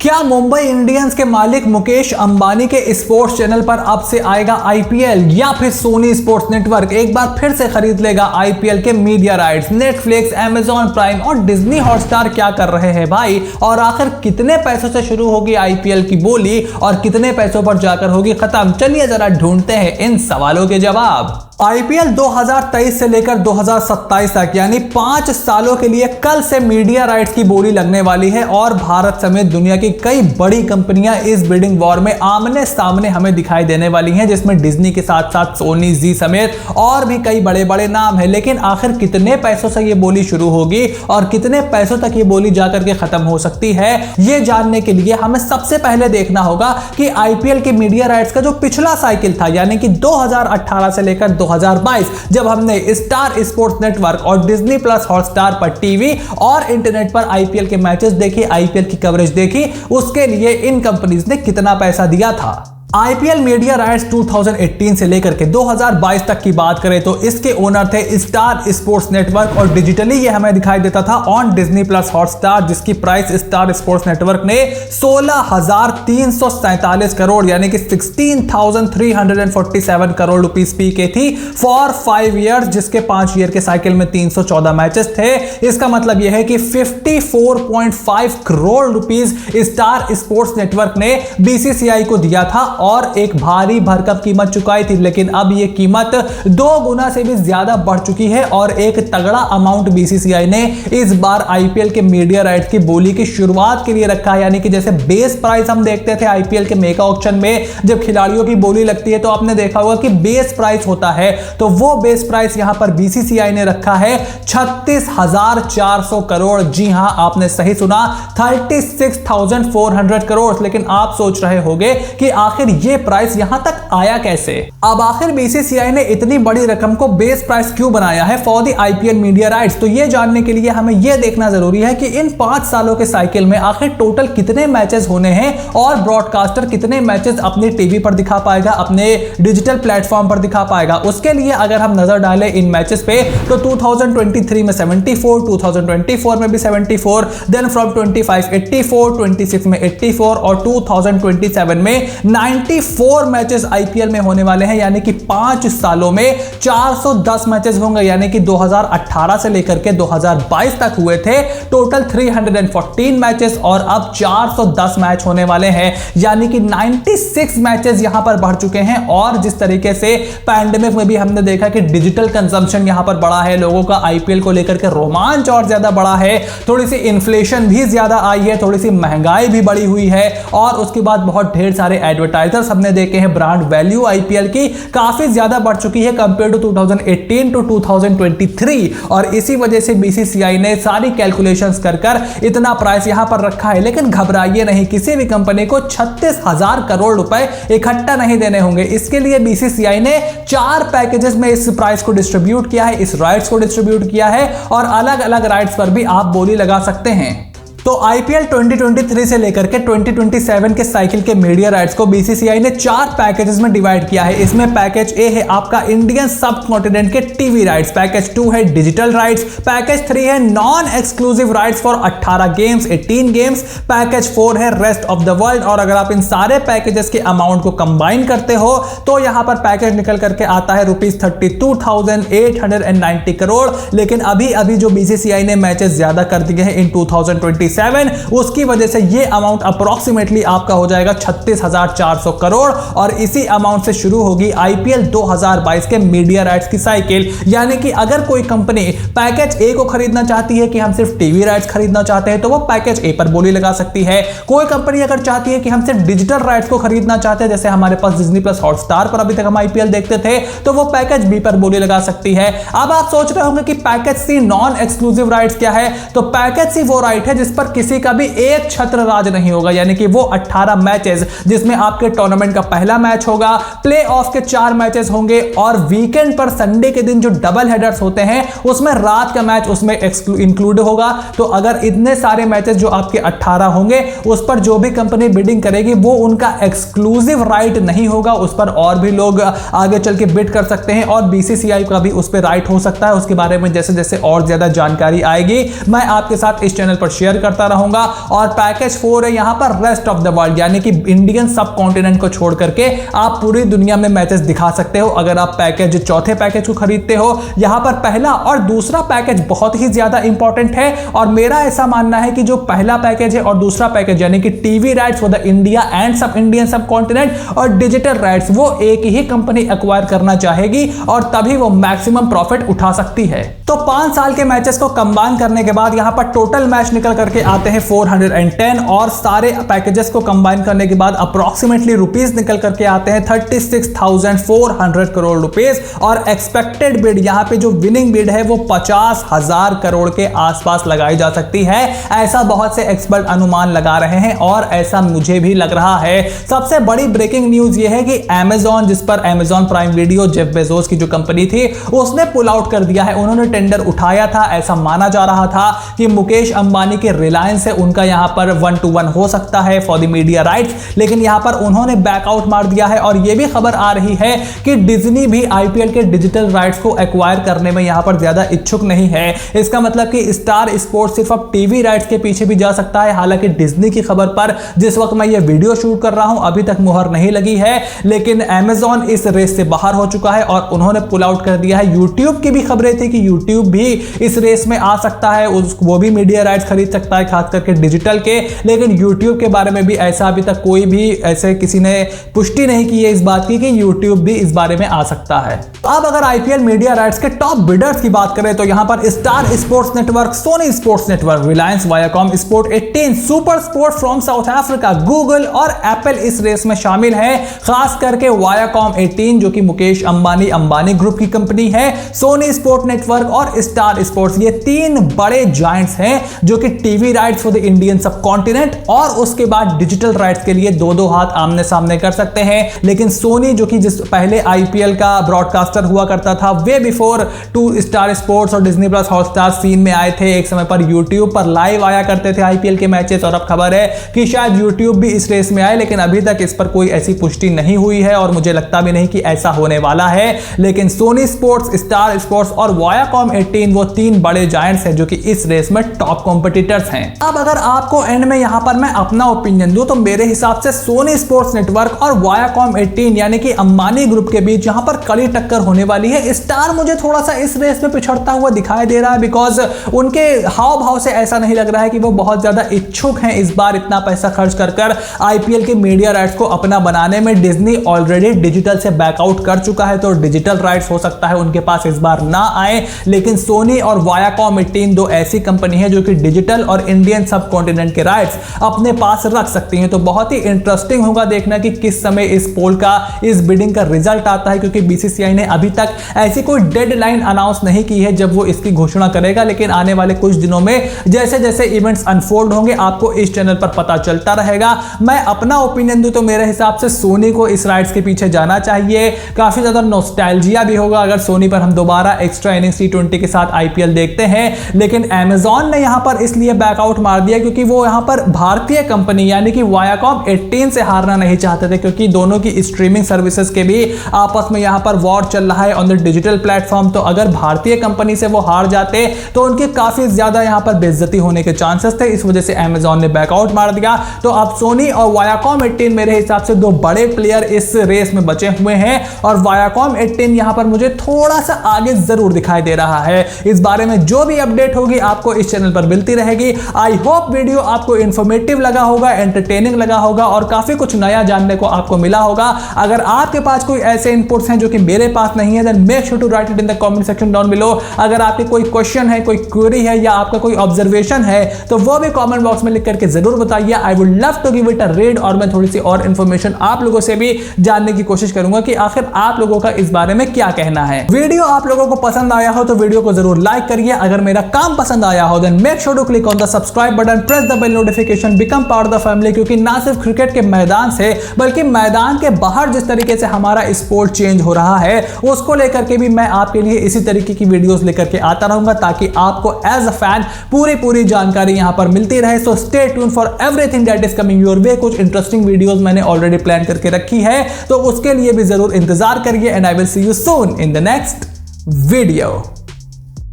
क्या मुंबई इंडियंस के मालिक मुकेश अंबानी के स्पोर्ट्स चैनल पर अब से आएगा आईपीएल, या फिर सोनी स्पोर्ट्स नेटवर्क एक बार फिर से खरीद लेगा आईपीएल के media rights? Netflix, Amazon prime और डिज्नी हॉटस्टार क्या कर रहे हैं भाई? और आखिर कितने पैसों से शुरू होगी आईपीएल की बोली और कितने पैसों पर जाकर होगी खत्म? चलिए जरा ढूंढते हैं इन सवालों के जवाब। आईपीएल 2023 से लेकर 2027 तक यानी 5 सालों के लिए कल से मीडिया राइट्स की बोली लगने वाली है और भारत समेत दुनिया की कई बड़ी कंपनियां इस बिडिंग वॉर में आमने सामने हमें दिखाई देने वाली हैं, जिसमें डिज्नी के साथ साथ सोनी, जी समेत और भी कई बड़े बड़े नाम हैं। लेकिन आखिर कितने पैसों से ये बोली शुरू होगी और कितने पैसों तक ये बोली जाकर के खत्म हो सकती है, ये जानने के लिए हमें सबसे पहले देखना होगा कि आईपीएल के मीडिया राइट्स का जो पिछला साइकिल था यानी कि 2018 से लेकर 2022, जब हमने स्टार स्पोर्ट्स नेटवर्क और डिज्नी प्लस हॉटस्टार पर टीवी और इंटरनेट पर आईपीएल के मैचेस देखे, आईपीएल की कवरेज देखी, उसके लिए इन कंपनीज ने कितना पैसा दिया था। आईपीएल मीडिया राइट्स 2018 से लेकर के 2022 तक की बात करें तो इसके ओनर थे स्टार स्पोर्ट्स नेटवर्क और डिजिटली ये हमें दिखाई देता था ऑन डिज्नी प्लस हॉटस्टार, जिसकी प्राइस स्टार स्पोर्ट्स नेटवर्क ने 16,347 करोड़ यानी कि 16,347 करोड़ रुपीस पी के थी फॉर 5 ईयर्स, जिसके 5 ईयर के साइकिल में 314 मैचेस थे। इसका मतलब यह है कि 54.5 crore rupees star Sports network ने बीसीसीआई को दिया था और एक भारी भरकम कीमत चुकाई थी। लेकिन अब यह कीमत 2 गुना से भी ज्यादा बढ़ चुकी है और एक तगड़ा अमाउंट बीसीसीआई ने इस बार आईपीएल के मीडिया राइट्स की बोली की शुरुआत के लिए रखा है। यानी कि जैसे बेस प्राइस हम देखते थे आईपीएल के मेगा ऑक्शन में, जब खिलाड़ियों की बोली लगती है तो आपने देखा होगा कि बेस प्राइस होता है, तो वो बेस प्राइस यहां पर बीसीसीआई ने रखा है 36,400 करोड़। जी हां, आपने सही सुना, 36,400 करोड़। लेकिन आप सोच रहे होंगे कि आखिर ये प्राइस यहां तक आया कैसे? अब आखिर बीसीसीआई ने इतनी बड़ी रकम को बेस प्राइस क्यों बनाया है for the IPL media rights? तो ये जानने के लिए हमें यह देखना जरूरी है कि इन 5 सालों के साइकिल में आखिर टोटल कितने मैचेस होने हैं और ब्रॉडकास्टर कितने मैचेस अपने टीवी पर दिखा पाएगा, अपने डिजिटल प्लेटफॉर्म पर दिखा पाएगा। उसके लिए अगर हम नजर डालें इन मैचेस पे तो 2023 में 74, 2024 में भी 74, देन फ्रॉम 25 84, 26 में 84 और 2027 में 94 मैचेस आईपीएल में होने वाले हैं। यानी कि 5 सालों में 410 मैचेस होंगे, यानी कि 2018 से लेकर के 2022 तक हुए थे टोटल 314 मैचेस और अब 410 मैच होने वाले हैं। यानी कि 96 मैचेस यहां पर बढ़ चुके हैं। और जिस तरीके से पैंडेमिक में भी हमने देखा कि डिजिटल कंजम्पशन यहां पर बढ़ा है, लोगों का आईपीएल को लेकर के रोमांच और ज्यादा बढ़ा है, थोड़ी सी इन्फ्लेशन भी ज्यादा आई है, थोड़ी सी महंगाई भी बढ़ी हुई है और उसके बाद बहुत ढेर सारे एडवर्टाइजर्स हमने देखे हैं। ब्रांड वैल्यू आईपीएल की काफी ज्यादा बढ़ चुकी है कंपेयर टू 2018 टू 2023 और इसी वजह से बीसीसीआई ने सारी कैलकुलेशंस कर इतना प्राइस यहां पर रखा है। लेकिन घबराइए नहीं, किसी भी कंपनी को 36,000 करोड़ रुपए इकट्ठा नहीं देने होंगे। इसके लिए बीसीसीआई ने 4 पैकेजेस में इस प्राइस को डिस्ट्रीब्यूट किया है, इस राइट्स को डिस्ट्रीब्यूट किया है और अलग अलग राइट्स पर भी आप बोली लगा सकते हैं। तो आईपीएल 2023 से लेकर के 2027 के साइकिल के मीडिया राइट्स को बीसीसीआई ने 4 पैकेजेस में डिवाइड किया है। इसमें पैकेज ए है आपका इंडियन सब कॉन्टिनेंट के टीवी राइट्स, पैकेज 2 है डिजिटल राइट्स, पैकेज 3 है non exclusive rights for 18 games 18 games, package 4 है रेस्ट ऑफ द वर्ल्ड। और अगर आप इन सारे पैकेजेस के अमाउंट को कंबाइन करते हो तो यहां पर पैकेज निकल करके आता है ₹32,890 करोड़। लेकिन अभी अभी जो बीसीसीआई ने मैचेस ज्यादा कर दिए हैं इन 2027, उसकी वजह से ये अमाउंट अप्रोक्सीमेटली आपका हो जाएगा 36,400 करोड़ और इसी अमाउंट से शुरू होगी आईपीएल 2022 के मीडिया राइट्स की साइकिल। यानी कि अगर कोई कंपनी पैकेज ए को खरीदना चाहती है कि हम सिर्फ टीवी राइट्स खरीदना चाहते हैं तो वो पैकेज ए पर बोली लगा सकती है। कोई कंपनी अगर चाहती है कि हम सिर्फ डिजिटल राइट्स को खरीदना चाहते हैं, जैसे हमारे पास डिज्नी प्लस हॉटस्टार पर अभी तक हम आईपीएल देखते थे, तो वो पैकेज बी पर बोली लगा सकती है। अब आप सोच रहे होंगे कि पैकेज सी नॉन एक्सक्लूसिव राइट्स क्या है? तो पैकेज सी वो राइट है जिस पर किसी का भी एक छत्र राज नहीं होगा। यानी कि वो 18 मैचेस जिसमें आपके टूर्नामेंट का पहला मैच होगा, प्ले ऑफ के 4 मैचेस होंगे और वीकेंड पर संडे के दिन जो डबल हेडर्स होते हैं उसमें रात का मैच उसमें इंक्लूड होगा। तो अगर इतने सारे मैचेस जो आपके 18 होंगे उस पर जो भी कंपनी बिडिंग करेगी वो उनका एक्सक्लूसिव राइट नहीं होगा, उस पर और भी लोग आगे चल के बिड कर सकते हैं और बीसीसीआई का भी उस पर राइट हो सकता है। उसके बारे में जैसे जैसे और ज्यादा जानकारी आएगी मैं आपके साथ इस चैनल पर शेयर करता रहूंगा। और पैकेज 4 है यहाँ पर रेस्ट ऑफ द वर्ल्ड, यानी कि इंडियन सब कॉन्टिनेंट को छोड़ करके आप पूरी दुनिया में मैचेस दिखा सकते हो अगर आप पैकेज चौथे पैकेज को खरीदते हो। यहाँ पर पहला और दूसरा पैकेज बहुत ही ज्यादा इंपॉर्टेंट है और मेरा ऐसा मानना है कि जो पहला पैकेज है और दूसरा पैकेज यानी कि TV rights for the India and सब इंडियन सब कॉन्टिनेंट और डिजिटल राइट्स वो एक ही कंपनी एक्वायर करना चाहेगी और तभी वो मैक्सिमम प्रॉफिट उठा सकती है। तो 5 साल के मैचेस को कंबाइन करने के बाद यहां पर टोटल मैच निकल करके आते हैं 410 और सारे पैकेजेस को कंबाइन करने के बाद अप्रोक्सीमेटली रुपीस निकल करके आते हैं 36,400 करोड़ रुपीस और एक्सपेक्टेड बिड यहां पे जो विनिंग बिड है वो 50,000 करोड़ के आसपास लगाई जा सकती है। ऐसा बहुत से एक्सपर्ट अनुमान लगा रहे हैं और ऐसा मुझे भी लग रहा है। सबसे बड़ी ब्रेकिंग न्यूज ये है कि Amazon, जिस पर Amazon prime video Jeff Bezos की जो कंपनी थी उसने पुल आउट कर दिया है। उन्होंने टेंडर उठाया था, ऐसा माना जा रहा था कि मुकेश अंबानी के रिलायंस से उनका यहां पर 1-to-1 हो सकता है फॉर द मीडिया राइट्स, लेकिन यहां पर उन्होंने बैकआउट मार दिया है। और यह भी खबर आ रही है कि डिज्नी भी आईपीएल के डिजिटल राइट्स को एक्वायर करने में यहां पर ज्यादा इच्छुक नहीं है। इसका मतलब कि स्टार स्पोर्ट्स सिर्फ अब टीवी राइट्स के पीछे भी जा सकता है। हालांकि डिज्नी की खबर पर जिस वक्त मैं ये वीडियो शूट कर रहा हूं अभी तक मुहर नहीं लगी है, लेकिन Amazon इस रेस से बाहर हो चुका है और उन्होंने पुल आउट कर दिया है। यूट्यूब की भी खबरें थी कि यूट्यूब भी इस रेस में आ सकता है, वो भी मीडिया राइट्स खरीद सकता है खास करके डिजिटल के, लेकिन यूट्यूब के बारे में भी ऐसा अभी तक कोई भी ऐसे किसी ने पुष्टि नहीं की है इस बात की कि यूट्यूब भी इस बारे में आ सकता है। अब अगर आईपीएल मीडिया राइट्स के टॉप बिडर्स की बात करें तो यहां पर Star Sports Network, Sony Sports Network, Reliance Viacom Sport 18, Super Sport from South Africa, Google और एप्पल इस रेस में शामिल है। खास करके वायाकॉम 18 जो कि मुकेश अंबानी ग्रुप की कंपनी है, सोनी स्पोर्ट नेटवर्क और स्टार स्पोर्ट्स, ये 3 बड़े जायंट्स हैं जो कि TV rights for the Indian सब कॉन्टिनेंट और उसके बाद डिजिटल राइट्स के लिए दो हाथ आमने सामने कर सकते हैं। लेकिन सोनी जो कि जिस पहले आईपीएल का ब्रॉडकास्टर हुआ करता था, way before to Star Sports और डिज्नी प्लस हॉटस्टार सीन में आए थे। एक समय पर यूट्यूब पर लाइव आया करते थे आईपीएल के मैचेस और अब खबर है कि शायद यूट्यूब भी इस रेस में आए, लेकिन अभी तक इस पर कोई ऐसी पुष्टि नहीं हुई है और मुझे लगता भी नहीं कि ऐसा होने वाला है। लेकिन सोनी स्पोर्ट्स, स्टार स्पोर्ट्स और वायाकॉम 18 वो 3 बड़े जायंट्स हैं जो कि इस रेस में टॉप कॉम्पिटिटर्स हैं। अब अगर आपको एंड में यहां पर मैं अपना ओपिनियन दूं तो मेरे हिसाब से सोनी स्पोर्ट्स नेटवर्क और वायाकॉम 18 यानी कि अंबानी ग्रुप के बीच यहां पर कड़ी टक्कर होने वाली है। स्टार मुझे थोड़ा सा इस रेस में पिछड़ता हुआ दिखाई दे रहा है बिकॉज उनके हाव भाव से ऐसा नहीं लग रहा है कि वो बहुत ज्यादा इच्छुक हैं इस बार इतना पैसा खर्च कर आईपीएल के मीडिया राइट्स को अपना बनाने में। डिज्नी ऑलरेडी डिजिटल से बैकआउट कर चुका है तो डिजिटल राइट्स हो सकता है उनके पास इस बार ना आए, लेकिन सोनी और वायाकॉम 18 दो ऐसी कंपनी है जो कि डिजिटल और इंडियन सब कॉन्टिनेंट के राइट्स अपने पास रख सकती हैं। तो बहुत ही इंटरेस्टिंग होगा देखना कि किस समय इस पोल का, इस बिडिंग का रिजल्ट आता है, क्योंकि बीसीसीआई ने अभी तक ऐसी कोई डेडलाइन अनाउंस नहीं की है जब वो इसकी घोषणा करेगा, लेकिन आने वाले कुछ दिनों में जैसे जैसे इवेंट्स अनफोल्ड होंगे आपको इस चैनल पर पता चलता रहेगा। मैं अपना ओपिनियन दूं तो मेरे हिसाब से सोनी को इस राइट्स के पीछे जाना चाहिए। काफी ज्यादा नॉस्टैल्जिया भी होगा अगर सोनी पर हम दोबारा एक्स्ट्रा इनिंग्स T20 के साथ आईपीएल देखते हैं, लेकिन Amazon ने यहां पर इसलिए बैकआउट मार दिया क्योंकि वो यहां पर भारतीय कंपनी यानी कि वायाकॉम 18 से हारना नहीं चाहते थे, क्योंकि दोनों की स्ट्रीमिंग सर्विसेज के भी आपस में यहां पर वॉर चल रहा है ऑन द डिजिटल प्लेटफॉर्म। तो अगर भारतीय कंपनी से वो हार जाते तो उनकी काफी ज्यादा यहां पर बेइज्जती होने के चांसेस थे, इस वजह से Amazon ने बैकआउट मार दिया। तो अब सोनी और वायाकॉम 18 मेरे हिसाब से 2 बड़े प्लेयर इस रेस में बचे हुए हैं और वायाकॉम 18 यहां पर मुझे थोड़ा सा आगे जरूर दिखाई दे रहा है। इस बारे में जो भी अपडेट होगी आपको इस चैनल पर मिलती रहेगी। आई होप वीडियो आपको इंफॉर्मेटिव लगा होगा, एंटरटेनिंग लगा होगा और काफी कुछ नया जानने को आपको मिला होगा। अगर आपके पास कोई ऐसे इनपुट्स हैं जो कि मेरे पास नहीं है, then make sure to write it in the comment section down below. अगर आपके कोई क्वेश्चन है, कोई क्वेरी है या आपका कोई ऑब्जर्वेशन है तो वो भी कमेंट बॉक्स में लिख करके जरूर बताइए। I would love to give it a read और मैं थोड़ी सी और इंफॉर्मेशन आप लोगों से भी जानने की कोशिश करूंगा कि आखिर आप लोगों का इस बारे में क्या कहना है। वीडियो आप लोगों को पसंद आया हो तो वीडियो को जरूर लाइक करिए। अगर मेरा काम पसंद आया हो then make sure to click on the subscribe button, press the bell notification, become part of the family. क्योंकि ना सिर्फ क्रिकेट के मैदान से बल्कि मैदान के बाहर जिस तरीके से हमारा स्पोर्ट चेंज हो रहा है उसको लेकर के भी मैं आपके लिए इसी तरीके की वीडियोस लेकर के आता रहूंगा ताकि आपको एज अ फैन पूरी जानकारी यहां पर मिलती रहे। So stay tune for everything that is coming your way. कुछ इंटरेस्टिंग वीडियोस मैंने ऑलरेडी प्लान करके रखी है तो उसके लिए भी जरूर इंतजार करिए and I will see you soon in the next video।